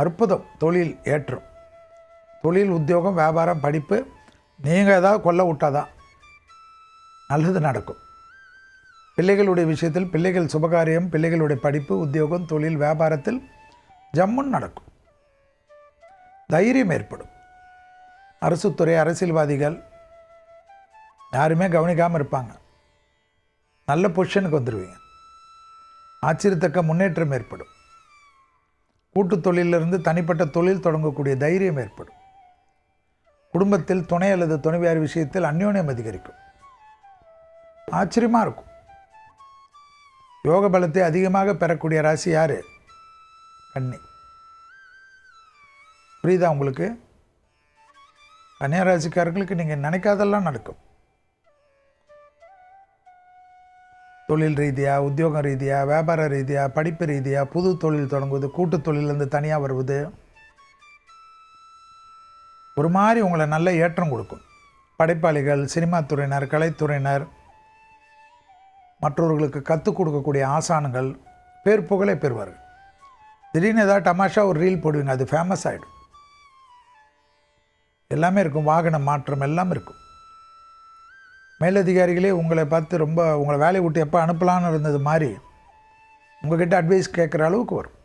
அற்புதம். தொழில் ஏற்றம், தொழில், உத்தியோகம், வியாபாரம், படிப்பு. நீங்கள் ஏதாவது கொல்ல விட்டாதான் நல்லது நடக்கும். பிள்ளைகளுடைய விஷயத்தில் பிள்ளைகள் சுபகாரியம், பிள்ளைகளுடைய படிப்பு, உத்தியோகம், தொழில், வியாபாரத்தில் ஜம்முன்னு நடக்கும். தைரியம் ஏற்படும். அரசுத்துறை, அரசியல்வாதிகள் யாருமே கவனிக்காமல் இருப்பாங்க. நல்ல பொசிஷனுக்கு வந்துடுவீங்க. ஆச்சரியத்தக்க முன்னேற்றம் ஏற்படும். கூட்டு தொழிலிருந்து தனிப்பட்ட தொழில் தொடங்கக்கூடிய தைரியம் ஏற்படும். குடும்பத்தில் துணை அல்லது துணைவியார் விஷயத்தில் அந்யோன்யம் அதிகரிக்கும். ஆச்சரியமாக இருக்கும். யோக பலத்தை அதிகமாக பெறக்கூடிய ராசி யார்? கன்னி. புரியுதா உங்களுக்கு? கன்னியா ராசிக்காரர்களுக்கு நீங்கள் நினைக்காதெல்லாம் நடக்கும். தொழில் ரீதியாக, உத்தியோகம் ரீதியாக, வியாபார ரீதியாக, படிப்பு ரீதியாக, புது தொழில் தொடங்குவது, கூட்டு தொழிலேருந்து தனியாக வருவது, ஒரு மாதிரி உங்களை நல்ல ஏற்றம் கொடுக்கும். படைப்பாளிகள், சினிமா துறையினர், கலைத்துறையினர், மற்றவர்களுக்கு கற்றுக் கொடுக்கக்கூடிய ஆசான்கள் பேர் புகழை பெறுவார்கள். திடீர்னு ஏதாவது தமாஷா ஒரு ரீல் போடுவீங்க, அது ஃபேமஸ் ஆகிடும். எல்லாமே இருக்கும். வாகன மாற்றம் எல்லாம் இருக்கும். மேலதிகாரிகளே உங்களை பார்த்து ரொம்ப உங்களை வேலையை விட்டு எப்போ அனுப்பலான்னு இருந்தது மாதிரி உங்கள்கிட்ட அட்வைஸ் கேட்குற அளவுக்கு வரும்.